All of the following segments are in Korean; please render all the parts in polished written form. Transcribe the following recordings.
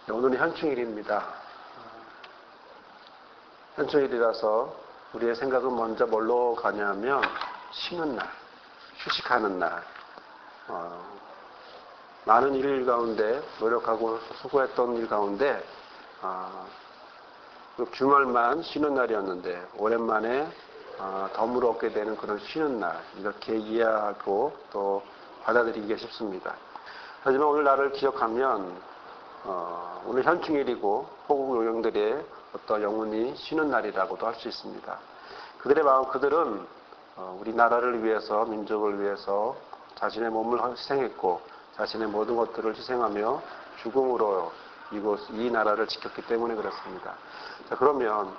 오늘은 현충일입니다. 현충일이라서 우리의 생각은 먼저 뭘로 가냐면 쉬는 날, 휴식하는 날. 많은 일 가운데 노력하고 수고했던 일 가운데 주말만 쉬는 날이었는데 오랜만에 덤으로 얻게 되는 그런 쉬는 날, 이렇게 이해하고 또 받아들이기가 쉽습니다. 하지만 오늘 날을 기억하면 오늘 현충일이고 호국 요령들의 어떤 영혼이 쉬는 날이라고도 할 수 있습니다. 그들의 마음, 그들은 우리나라를 위해서, 민족을 위해서 자신의 몸을 희생했고 자신의 모든 것들을 희생하며 죽음으로 이 나라를 지켰기 때문에 그렇습니다. 자, 그러면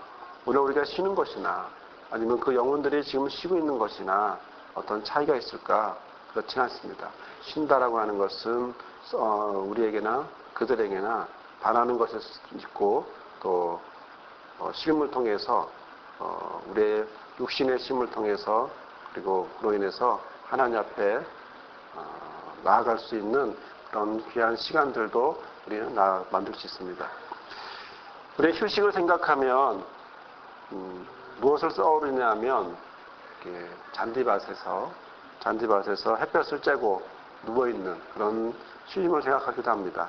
오늘 우리가 쉬는 것이나 아니면 그 영혼들이 지금 쉬고 있는 것이나 어떤 차이가 있을까? 그렇지 않습니다. 쉰다라고 하는 것은 우리에게나 그들에게나 바라는 것일 수도 있고 또 쉼을 통해서 우리의 육신의 쉼을 통해서 그리고 그로 인해서 하나님 앞에 나아갈 수 있는 그런 귀한 시간들도 우리는 만들 수 있습니다. 우리의 휴식을 생각하면 무엇을 떠오르냐 하면 잔디밭에서 햇볕을 쬐고 누워있는 그런 쉼을 생각하기도 합니다.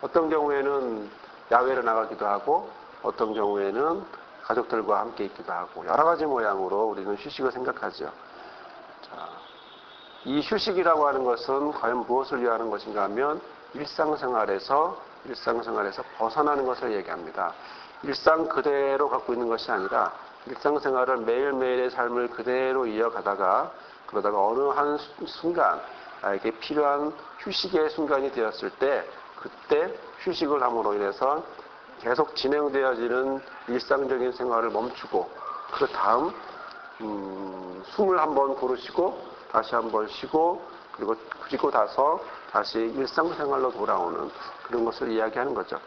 어떤 경우에는 야외로 나가기도 하고 어떤 경우에는 가족들과 함께 있기도 하고 여러 가지 모양으로 우리는 휴식을 생각하죠. 자, 이 휴식이라고 하는 것은 과연 무엇을 위하는 것인가 하면 일상생활에서 벗어나는 것을 얘기합니다. 일상 그대로 갖고 있는 것이 아니라 일상생활을 매일매일의 삶을 그대로 이어가다가 그러다가 어느 한 순간 나에게 필요한 휴식의 순간이 되었을 때 그때 휴식을 함으로 인해서 계속 진행되어지는 일상적인 생활을 멈추고 그 다음 숨을 한번 고르시고 다시 한번 쉬고 그리고 나서 다시 일상생활로 돌아오는 그런 것을 이야기하는 거죠.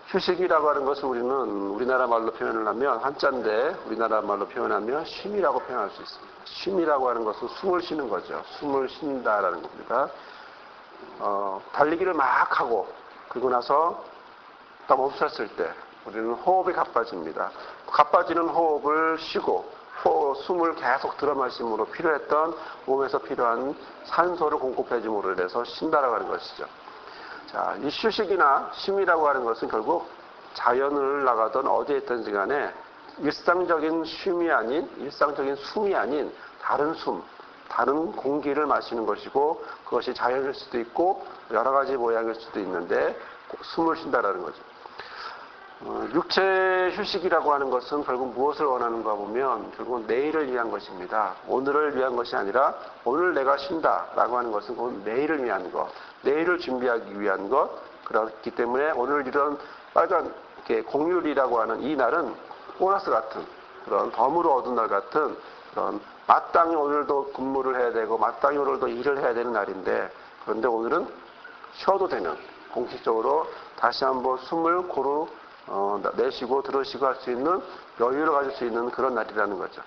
휴식이라고 하는 것을 우리는 우리나라 말로 표현을 하면 한자인데 우리나라 말로 표현하면 쉼이라고 표현할 수 있습니다. 쉼이라고 하는 것은 숨을 쉬는 거죠. 숨을 쉰다라는 겁니다. 달리기를 막 하고 그리고 나서 딱 멈췄을 때 우리는 호흡이 가빠집니다. 가빠지는 호흡을 쉬고 숨을 계속 들어 마심으로 필요했던 몸에서 필요한 산소를 공급해줌으로 인해서 쉰다라고 하는 것이죠. 자, 이 휴식이나 쉼이라고 하는 것은 결국 자연을 나가든 어디에 있든지 간에 일상적인 숨이 아닌 다른 다른 공기를 마시는 것이고 그것이 자연일 수도 있고 여러 가지 모양일 수도 있는데 숨을 쉰다라는 거죠. 육체 휴식이라고 하는 것은 결국 무엇을 원하는가 보면 결국 내일을 위한 것입니다. 오늘을 위한 것이 아니라 오늘 내가 쉰다라고 하는 것은 그건 내일을 위한 것, 내일을 준비하기 위한 것. 그렇기 때문에 오늘 이런 빨간 공휴일이라고 하는 이 날은 보너스 같은 그런 덤으로 얻은 날 같은 그런 마땅히 오늘도 근무를 해야 되고 마땅히 오늘도 일을 해야 되는 날인데 그런데 오늘은 쉬어도 되는 공식적으로 다시 한번 숨을 고루 내쉬고 들으시고 할 수 있는 여유를 가질 수 있는 그런 날이라는 거죠.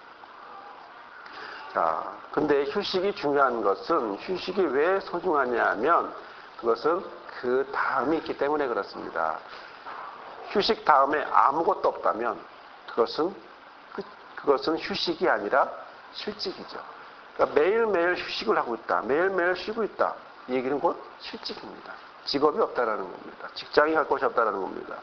자, 근데 휴식이 중요한 것은 휴식이 왜 소중하냐 하면 그것은 그 다음이 있기 때문에 그렇습니다. 휴식 다음에 아무것도 없다면 그것은 휴식이 아니라 실직이죠. 그러니까 매일매일 휴식을 하고 있다. 매일매일 쉬고 있다. 이 얘기는 곧 실직입니다. 직업이 없다라는 겁니다. 직장이 갈 곳이 없다라는 겁니다.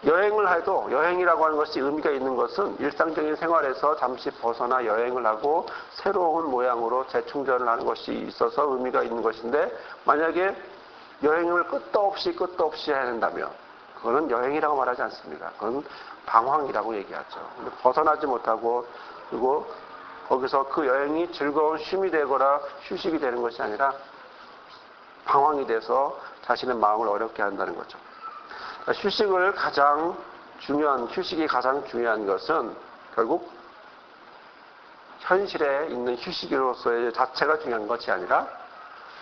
여행을 해도 여행이라고 하는 것이 의미가 있는 것은 일상적인 생활에서 잠시 벗어나 여행을 하고 새로운 모양으로 재충전을 하는 것이 있어서 의미가 있는 것인데 만약에 여행을 끝도 없이 해야 된다면 그거는 여행이라고 말하지 않습니다. 그건 방황이라고 얘기하죠. 근데 벗어나지 못하고 그리고 거기서 그 여행이 즐거운 쉼이 되거나 휴식이 되는 것이 아니라 방황이 돼서 자신의 마음을 어렵게 한다는 거죠. 휴식이 가장 중요한 것은 결국 현실에 있는 휴식으로서의 자체가 중요한 것이 아니라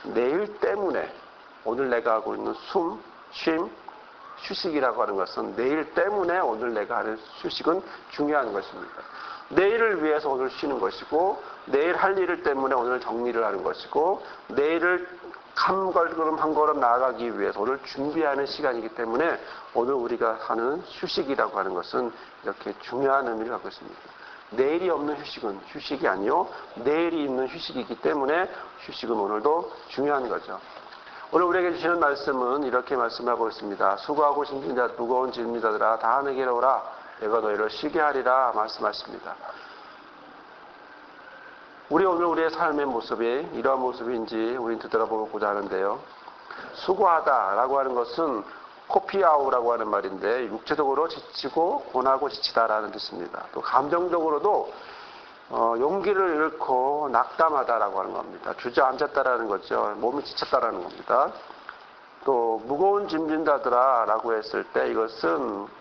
내일 때문에 오늘 내가 하고 있는 쉼, 휴식이라고 하는 것은 내일 때문에 오늘 내가 하는 휴식은 중요한 것입니다. 내일을 위해서 오늘 쉬는 것이고, 내일 할 일 때문에 오늘 정리를 하는 것이고, 내일을 한 걸음 나아가기 위해서 오늘 준비하는 시간이기 때문에 오늘 우리가 하는 휴식이라고 하는 것은 이렇게 중요한 의미를 갖고 있습니다. 내일이 없는 휴식은 휴식이 아니요, 내일이 있는 휴식이기 때문에 휴식은 오늘도 중요한 거죠. 오늘 우리에게 주시는 말씀은 이렇게 말씀하고 있습니다. 수고하고 힘든 자, 무거운 짐진 자들아 다 내게로 오라. 내가 너희를 쉬게 하리라 말씀하십니다. 오늘 우리의 삶의 모습이 이러한 모습인지 우리는 되돌아보고자 하는데요. 수고하다라고 하는 것은 코피아우라고 하는 말인데 육체적으로 지치고 고나고 지치다라는 뜻입니다. 또 감정적으로도 용기를 잃고 낙담하다라고 하는 겁니다. 주저앉았다라는 거죠. 몸이 지쳤다라는 겁니다. 또 무거운 짐진 자들아라고 했을 때 이것은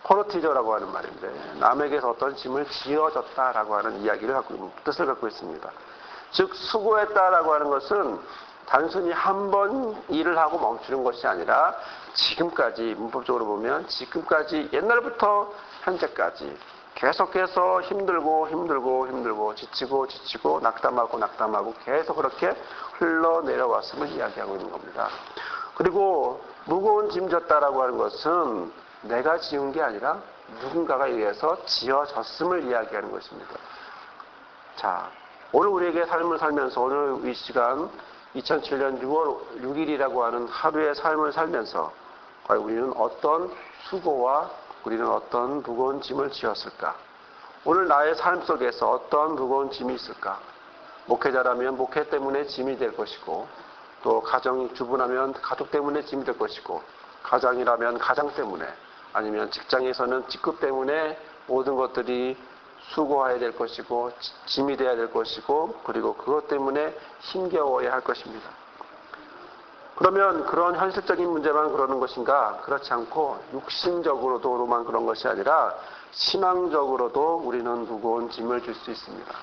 포르티저라고 하는 말인데 남에게서 어떤 짐을 지어졌다라고 하는 뜻을 갖고 있습니다. 즉 수고했다라고 하는 것은 단순히 한 번 일을 하고 멈추는 것이 아니라 지금까지 문법적으로 보면 지금까지 옛날부터 현재까지 계속해서 힘들고 지치고 낙담하고 계속 그렇게 흘러내려왔음을 이야기하고 있는 겁니다. 그리고 무거운 짐 졌다라고 하는 것은 내가 지은 게 아니라 누군가가 의해서 지어졌음을 이야기하는 것입니다. 자, 오늘 우리에게 삶을 살면서 오늘 이 시간 2007년 6월 6일이라고 하는 하루의 삶을 살면서 과연 우리는 어떤 수고와 우리는 어떤 무거운 짐을 지었을까? 오늘 나의 삶 속에서 어떤 무거운 짐이 있을까? 목회자라면 목회 때문에 짐이 될 것이고, 또 가정주부라면 가족 때문에 짐이 될 것이고, 가장이라면 가장 때문에, 아니면 직장에서는 직급 때문에 모든 것들이 수고해야 될 것이고 짐이 돼야 될 것이고 그리고 그것 때문에 힘겨워야 할 것입니다. 그러면 그런 현실적인 문제만 그러는 것인가? 그렇지 않고 육신적으로만 그런 것이 아니라 신앙적으로도 우리는 무거운 짐을 질 수 있습니다.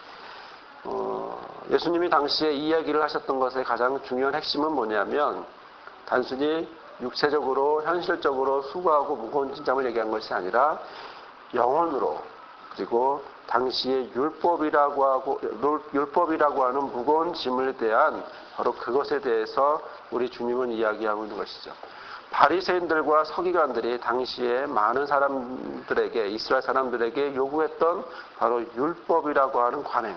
예수님이 당시에 이 이야기를 하셨던 것의 가장 중요한 핵심은 뭐냐면 단순히 육체적으로 현실적으로 수고하고 무거운 짐을 얘기한 것이 아니라 영혼으로 그리고 당시에 율법이라고 하는 무거운 짐을 대한 바로 그것에 대해서 우리 주님은 이야기하고 있는 것이죠. 바리새인들과 서기관들이 당시에 많은 사람들에게 이스라엘 사람들에게 요구했던 바로 율법이라고 하는 관행,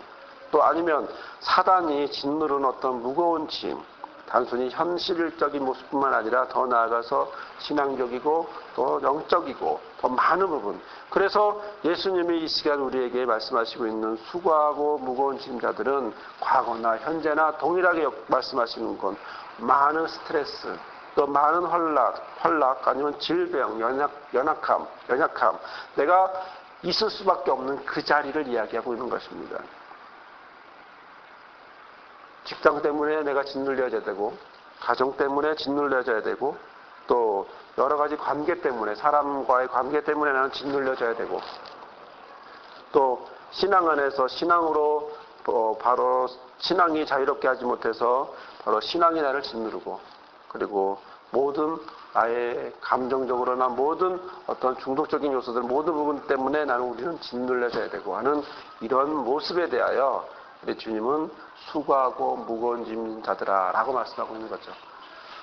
또 아니면 사단이 짓누른 어떤 무거운 짐, 단순히 현실적인 모습뿐만 아니라 더 나아가서 신앙적이고 또 영적이고 더 많은 부분. 그래서 예수님이 이 시간 우리에게 말씀하시고 있는 수고하고 무거운 짐자들은 과거나 현재나 동일하게 말씀하시는 건 많은 스트레스, 또 많은 헐락 아니면 질병, 연약함, 내가 있을 수밖에 없는 그 자리를 이야기하고 있는 것입니다. 직장 때문에 내가 짓눌려져야 되고, 가정 때문에 짓눌려져야 되고, 또 여러 가지 관계 때문에, 사람과의 관계 때문에 나는 짓눌려져야 되고, 또 신앙 안에서 신앙으로 바로 신앙이 자유롭게 하지 못해서 바로 신앙이 나를 짓누르고, 그리고 모든 나의 감정적으로나 모든 어떤 중독적인 요소들 모든 부분 때문에 우리는 짓눌려져야 되고 하는 이런 모습에 대하여 우리 주님은 수고하고 무거운 짐 자들아 라고 말씀하고 있는 거죠.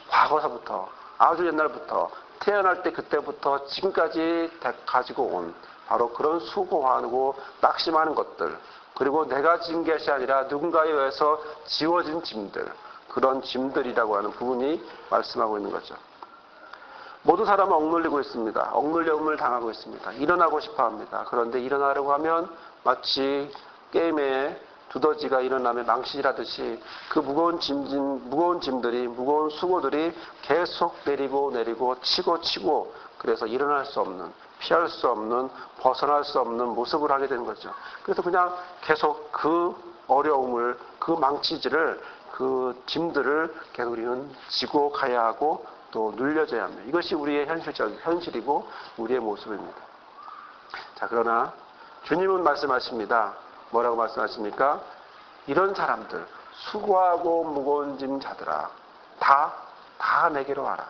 과거서부터 아주 옛날부터 태어날 때 그때부터 지금까지 가지고 온 바로 그런 수고하고 낙심하는 것들, 그리고 내가 지은 것이 아니라 누군가에 의해서 지워진 짐들, 그런 짐들이라고 하는 부분이 말씀하고 있는 거죠. 모든 사람은 억눌리고 있습니다. 억눌림을 당하고 있습니다. 일어나고 싶어 합니다. 그런데 일어나려고 하면 마치 게임에 두더지가 일어나면 망신이라듯이 그 무거운 짐들이, 무거운 수고들이 계속 내리고 치고 그래서 일어날 수 없는, 피할 수 없는, 벗어날 수 없는 모습을 하게 되는 거죠. 그래서 그냥 계속 그 어려움을, 그 망치질을, 그 짐들을 계속 우리는 지고 가야 하고 또 눌려져야 합니다. 이것이 우리의 현실이고 우리의 모습입니다. 자, 그러나 주님은 말씀하십니다. 뭐라고 말씀하십니까? 이런 사람들, 수고하고 무거운 짐 자들아, 다 내게로 와라.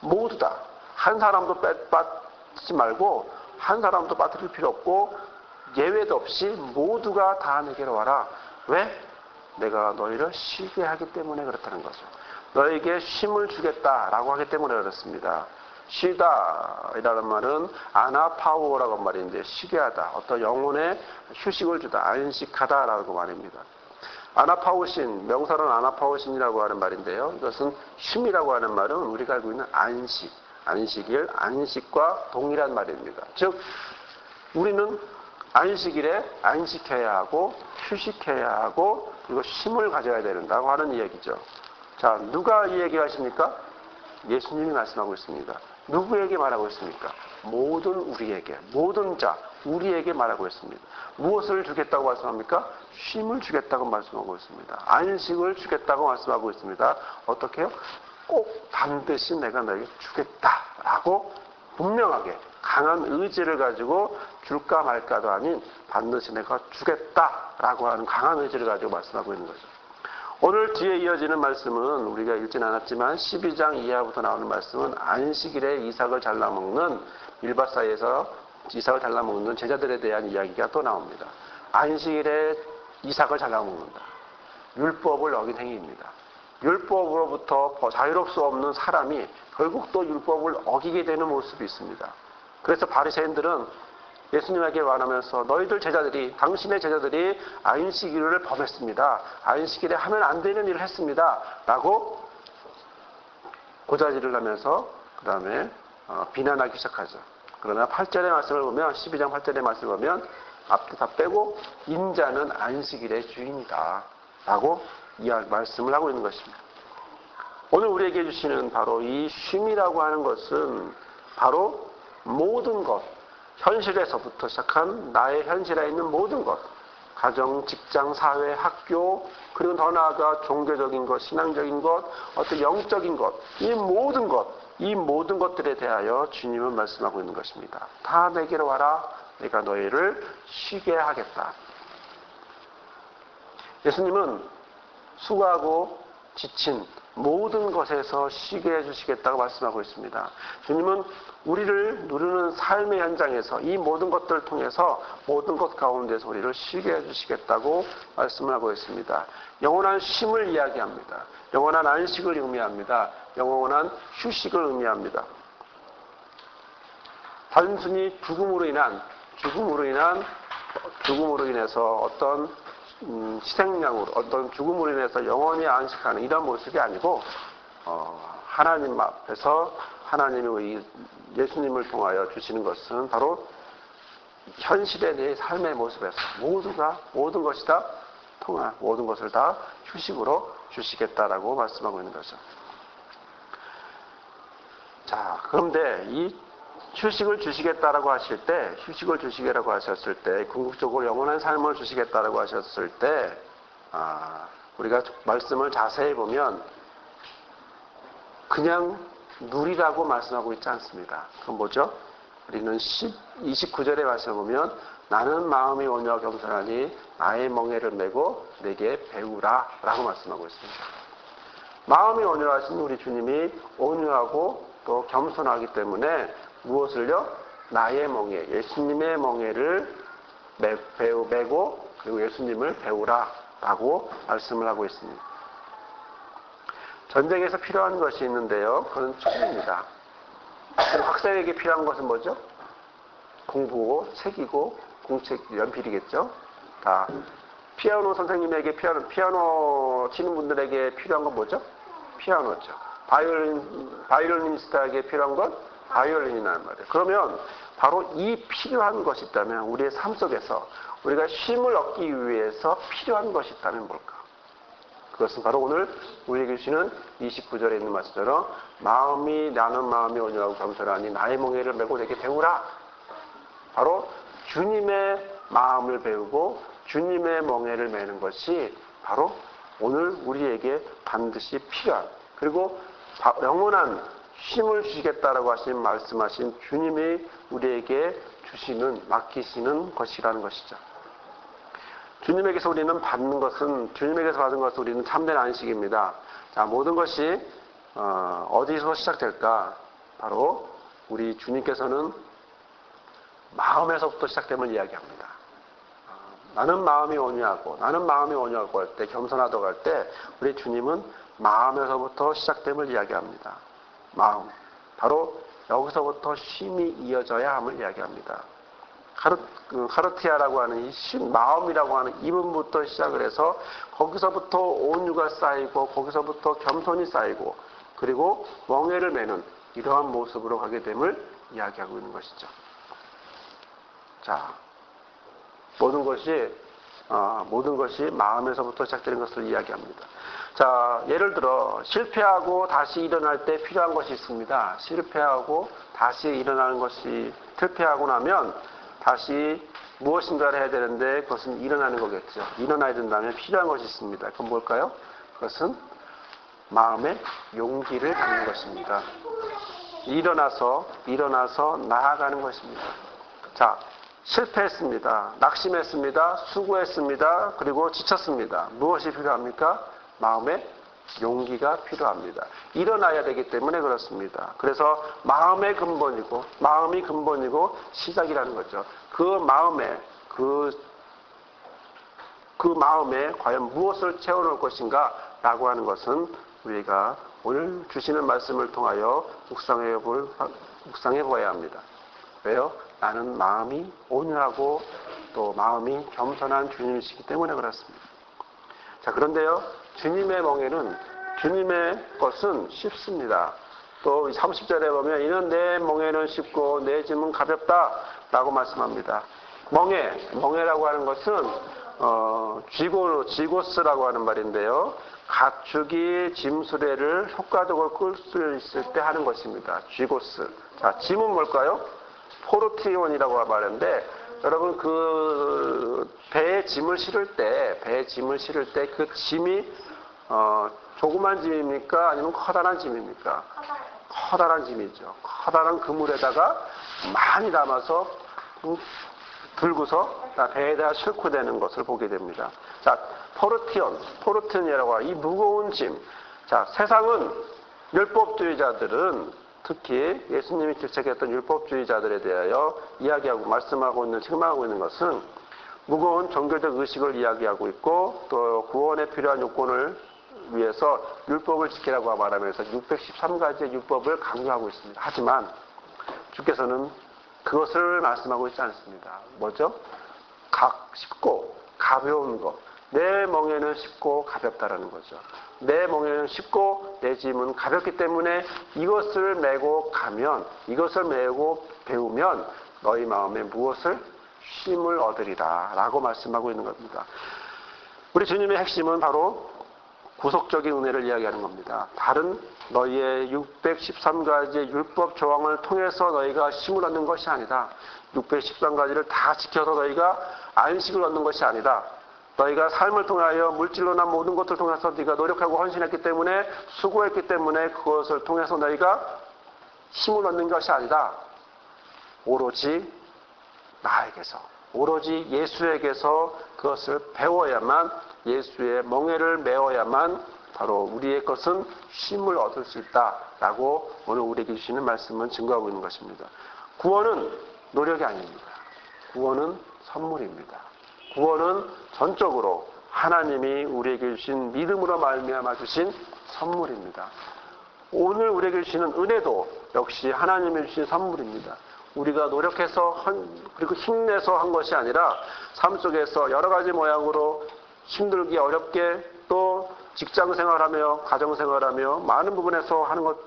모두 다. 한 사람도 빠지지 말고, 한 사람도 빠뜨릴 필요 없고, 예외도 없이 모두가 다 내게로 와라. 왜? 내가 너희를 쉬게 하기 때문에 그렇다는 거죠. 너에게 쉼을 주겠다라고 하기 때문에 그렇습니다. 쉬다 이라는 말은 아나파우어라고 한 말인데 쉬게 하다, 어떤 영혼에 휴식을 주다, 안식하다라고 말입니다. 아나파우신, 명사로는 아나파우신이라고 하는 말인데요. 이것은 쉼이라고 하는 말은 우리가 알고 있는 안식, 안식일, 안식과 동일한 말입니다. 즉 우리는 안식일에 안식해야 하고 휴식해야 하고 그리고 쉼을 가져야 된다고 하는 이야기죠. 자, 누가 이 얘기 하십니까? 예수님이 말씀하고 있습니다. 누구에게 말하고 있습니까? 모든 우리에게, 모든 자, 우리에게 말하고 있습니다. 무엇을 주겠다고 말씀합니까? 쉼을 주겠다고 말씀하고 있습니다. 안식을 주겠다고 말씀하고 있습니다. 어떻게 해요? 꼭 반드시 내가 너에게 주겠다라고 분명하게 강한 의지를 가지고 줄까 말까도 아닌 반드시 내가 주겠다라고 하는 강한 의지를 가지고 말씀하고 있는 거죠. 오늘 뒤에 이어지는 말씀은 우리가 읽진 않았지만 12장 이하부터 나오는 말씀은 안식일에 이삭을 잘라먹는 밀밭사이에서 이삭을 잘라먹는 제자들에 대한 이야기가 또 나옵니다. 안식일에 이삭을 잘라먹는다. 율법을 어긴 행위입니다. 율법으로부터 자유로울 수 없는 사람이 결국 또 율법을 어기게 되는 모습이 있습니다. 그래서 바리새인들은 예수님에게 말하면서 너희들 제자들이, 당신의 제자들이 안식일을 범했습니다. 안식일에 하면 안 되는 일을 했습니다. 라고 고자질을 하면서 그 다음에 비난하기 시작하죠. 그러나 8절의 말씀을 보면, 12장 8절의 말씀을 보면 앞에 다 빼고 인자는 안식일의 주인이다 라고 이 말씀을 하고 있는 것입니다. 오늘 우리에게 주시는 바로 이 쉼이라고 하는 것은 바로 모든 것, 현실에서부터 시작한 나의 현실에 있는 모든 것, 가정, 직장, 사회, 학교, 그리고 더 나아가 종교적인 것, 신앙적인 것, 어떤 영적인 것, 이 모든 것들에 대하여 주님은 말씀하고 있는 것입니다. 다 내게로 와라. 내가 너희를 쉬게 하겠다. 예수님은 수고하고 지친 모든 것에서 쉬게 해주시겠다고 말씀하고 있습니다. 주님은 우리를 누리는 삶의 현장에서 이 모든 것들을 통해서 모든 것 가운데서 우리를 쉬게 해주시겠다고 말씀을 하고 있습니다. 영원한 쉼을 이야기합니다. 영원한 안식을 의미합니다. 영원한 휴식을 의미합니다. 단순히 죽음으로 인해서 어떤 희생양으로, 어떤 죽음으로 인해서 영원히 안식하는 이런 모습이 아니고 하나님 앞에서 하나님의 예수님을 통하여 주시는 것은 바로 현실의 내 삶의 모습에서 모든 것이 다 모든 것을 다 휴식으로 주시겠다라고 말씀하고 있는 거죠. 자, 그런데 이 휴식을 주시겠다라고 하실 때, 궁극적으로 영원한 삶을 주시겠다라고 하셨을 때, 우리가 말씀을 자세히 보면 그냥 누리라고 말씀하고 있지 않습니다. 그건 뭐죠? 우리는 29절의 말씀을 보면 나는 마음이 온유하고 겸손하니 나의 멍에를 메고 내게 배우라 라고 말씀하고 있습니다. 마음이 온유하신 우리 주님이 온유하고 또 겸손하기 때문에 무엇을요? 나의 멍에, 예수님의 멍에를 메고 그리고 예수님을 배우라 라고 말씀을 하고 있습니다. 전쟁에서 필요한 것이 있는데요. 그건 총입니다. 학생에게 필요한 것은 뭐죠? 공부고 책이고 공책, 연필이겠죠. 다 피아노 선생님에게 피아노 치는 분들에게 필요한 건 뭐죠? 피아노죠. 바이올리니스트에게 필요한 건 바이올린이라는 말이에요. 그러면 바로 이 필요한 것이 있다면 우리의 삶 속에서 우리가 쉼을 얻기 위해서 필요한 것이 있다면 뭘까? 그것은 바로 오늘 우리에게 주시는 29절에 있는 말씀처럼 나는 마음이 온유하고 겸손하니 나의 멍에를 메고 내게 배우라. 바로 주님의 마음을 배우고 주님의 멍에를 메는 것이 바로 오늘 우리에게 반드시 필요한, 그리고 영원한 쉼을 주시겠다라고 말씀하신 주님이 우리에게 맡기시는 것이라는 것이죠. 주님에게서 받은 것은 우리는 참된 안식입니다. 자, 모든 것이 어디서 시작될까? 바로 우리 주님께서는 마음에서부터 시작됨을 이야기합니다. 나는 마음이 온유하고 할 때, 겸손하다고 할 때, 우리 주님은 마음에서부터 시작됨을 이야기합니다. 마음. 바로 여기서부터 쉼이 이어져야 함을 이야기합니다. 카르티아라고 하는 이 마음이라고 하는 이 부분부터 시작을 해서 거기서부터 온유가 쌓이고 거기서부터 겸손이 쌓이고 그리고 멍에를 매는 이러한 모습으로 가게 됨을 이야기하고 있는 것이죠. 자, 모든 것이 마음에서부터 시작되는 것을 이야기합니다. 자, 예를 들어 실패하고 다시 일어날 때 필요한 것이 있습니다. 실패하고 다시 일어나는 것이 실패하고 나면 다시 무엇인가를 해야 되는데 그것은 일어나는 거겠죠. 일어나야 된다면 필요한 것이 있습니다. 그건 뭘까요? 그것은 마음의 용기를 갖는 것입니다. 일어나서 나아가는 것입니다. 자, 실패했습니다. 낙심했습니다. 수고했습니다. 그리고 지쳤습니다. 무엇이 필요합니까? 마음의 용기가 필요합니다. 일어나야 되기 때문에 그렇습니다. 그래서 마음이 근본이고 시작이라는 거죠. 그 마음에 과연 무엇을 채워놓을 것인가 라고 하는 것은 우리가 오늘 주시는 말씀을 통하여 묵상해 보아야 합니다. 왜요? 나는 마음이 온유하고 또 마음이 겸손한 주님이시기 때문에 그렇습니다. 자, 그런데요, 주님의 것은 쉽습니다. 또 30절에 보면 이는 내 멍에는 쉽고 내 짐은 가볍다 라고 말씀합니다. 멍에라고 하는 것은 쥐고스라고 하는 말인데요. 가축이 짐수레를 효과적으로 끌 수 있을 때 하는 것입니다. 쥐고스. 자, 짐은 뭘까요? 포르티온이라고 말하는데 여러분 배에 짐을 실을 때 그 짐이 조그만 짐입니까? 아니면 커다란 짐입니까? 커다란 짐이죠. 커다란 그물에다가 많이 담아서 들고서 배에다 싣고 되는 것을 보게 됩니다. 자, 포르티온이라고 하는 이 무거운 짐. 자, 세상은 율법주의자들은 특히 예수님이 질책했던 율법주의자들에 대하여 이야기하고 말씀하고 있는 책망하고 있는 것은 무거운 종교적 의식을 이야기하고 있고 또 구원에 필요한 요건을 위해서 율법을 지키라고 말하면서 613가지의 율법을 강조하고 있습니다. 하지만 주께서는 그것을 말씀하고 있지 않습니다. 뭐죠? 쉽고 가벼운 것. 내 멍에는 쉽고 가볍다라는 거죠. 내 멍에는 쉽고 내 짐은 가볍기 때문에 이것을 메고 배우면 너희 마음에 무엇을 쉼을 얻으리라 라고 말씀하고 있는 겁니다. 우리 주님의 핵심은 바로 구속적인 은혜를 이야기하는 겁니다. 다른 너희의 613가지의 율법 조항을 통해서 너희가 쉼을 얻는 것이 아니다. 613가지를 다 지켜서 너희가 안식을 얻는 것이 아니다. 너희가 삶을 통하여 물질로나 모든 것을 통해서 네가 노력하고 헌신했기 때문에 수고했기 때문에 그것을 통해서 너희가 힘을 얻는 것이 아니다. 오로지 나에게서 오로지 예수에게서 그것을 배워야만 예수의 멍에를 메어야만 바로 우리의 것은 쉼을 얻을 수 있다라고 오늘 우리에게 주시는 말씀은 증거하고 있는 것입니다. 구원은 노력이 아닙니다. 구원은 선물입니다. 구원은 전적으로 하나님이 우리에게 주신 믿음으로 말미암아 주신 선물입니다. 오늘 우리에게 주시는 은혜도 역시 하나님이 주신 선물입니다. 우리가 노력해서 그리고 힘내서 한 것이 아니라 삶 속에서 여러 가지 모양으로 힘들게 어렵게 또 직장 생활하며 가정 생활하며 많은 부분에서 하는 것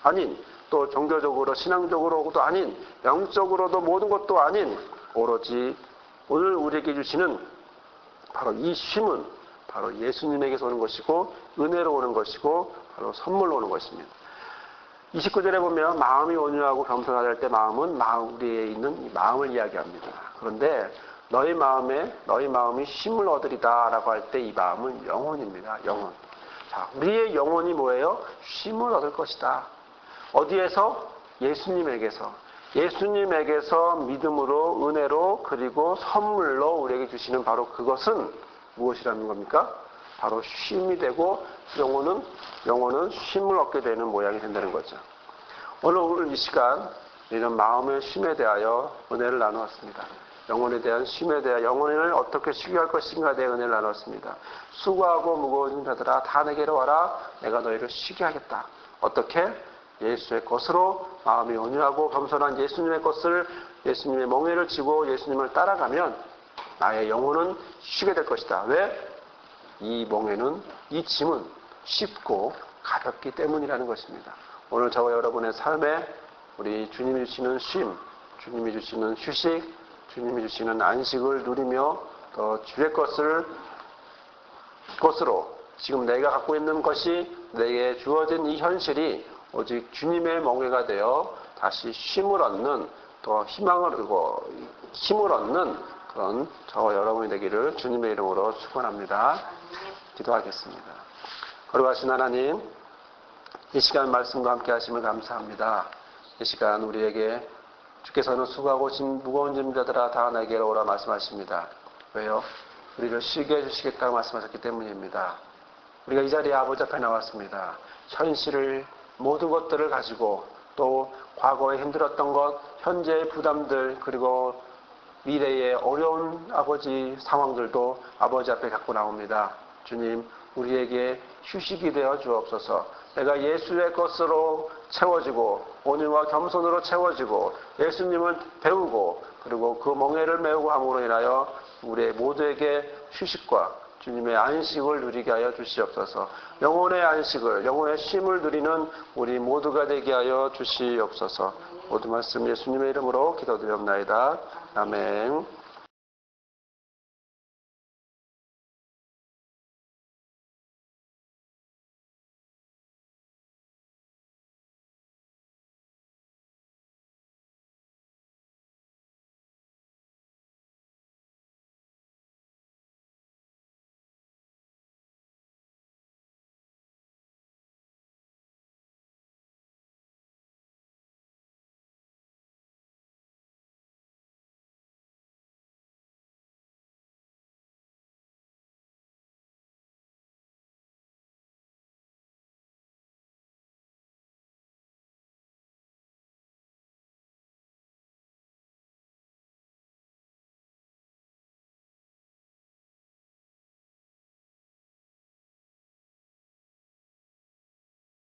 아닌 또 종교적으로 신앙적으로도 아닌 영적으로도 모든 것도 아닌 오로지 오늘 우리에게 주시는 바로 이 쉼은 바로 예수님에게서 오는 것이고 은혜로 오는 것이고 바로 선물로 오는 것입니다. 29절에 보면 마음이 온유하고 겸손하다 할 때 마음은 우리에 있는 이 마음을 이야기합니다. 그런데 너희 마음이 쉼을 얻으리다 라고 할 때 이 마음은 영혼입니다. 영혼. 자, 우리의 영혼이 뭐예요? 쉼을 얻을 것이다. 어디에서? 예수님에게서 믿음으로 은혜로 그리고 선물로 우리에게 주시는 바로 그것은 무엇이라는 겁니까? 바로 쉼이 되고 영혼은 쉼을 얻게 되는 모양이 된다는 거죠. 오늘 이 시간 우리는 마음의 쉼에 대하여 은혜를 나누었습니다. 영혼에 대한 쉼에 대한 영혼을 어떻게 쉬게 할 것인가에 대한 은혜를 나눴습니다. 수고하고 무거운 자들아 다 내게로 와라. 내가 너희를 쉬게 하겠다. 어떻게? 예수의 것으로 마음이 온유하고 겸손한 예수님의 것을 예수님의 멍에를 지고 예수님을 따라가면 나의 영혼은 쉬게 될 것이다. 왜? 이 멍에는 이 짐은 쉽고 가볍기 때문이라는 것입니다. 오늘 저와 여러분의 삶에 우리 주님이 주시는 쉼, 주님이 주시는 휴식, 주님이 주시는 안식을 누리며 더 주의 것으로 지금 내가 갖고 있는 것이 내게 주어진 이 현실이 오직 주님의 멍에가 되어 다시 쉼을 얻는 또 희망을 얻고 힘을 얻는 그런 저와 여러분이 되기를 주님의 이름으로 축원합니다. 기도하겠습니다. 거룩하신 하나님, 이 시간 말씀과 함께 하심을 감사합니다. 이 시간 우리에게 주께서는 수고하고 무거운 짐자들아 다 내게로 오라 말씀하십니다. 왜요? 우리를 쉬게 해주시겠다고 말씀하셨기 때문입니다. 우리가 이 자리에 아버지 앞에 나왔습니다. 현실을 모든 것들을 가지고 또 과거에 힘들었던 것, 현재의 부담들 그리고 미래의 어려운 아버지 상황들도 아버지 앞에 갖고 나옵니다. 주님, 우리에게 휴식이 되어 주옵소서. 내가 예수의 것으로 채워지고 온유와 겸손으로 채워지고 예수님을 배우고 그리고 그 멍에를 메우고 함으로 인하여 우리 모두에게 휴식과 주님의 안식을 누리게 하여 주시옵소서. 영혼의 안식을, 영혼의 쉼을 누리는 우리 모두가 되게 하여 주시옵소서. 모든 말씀 예수님의 이름으로 기도드렸나이다. 아멘.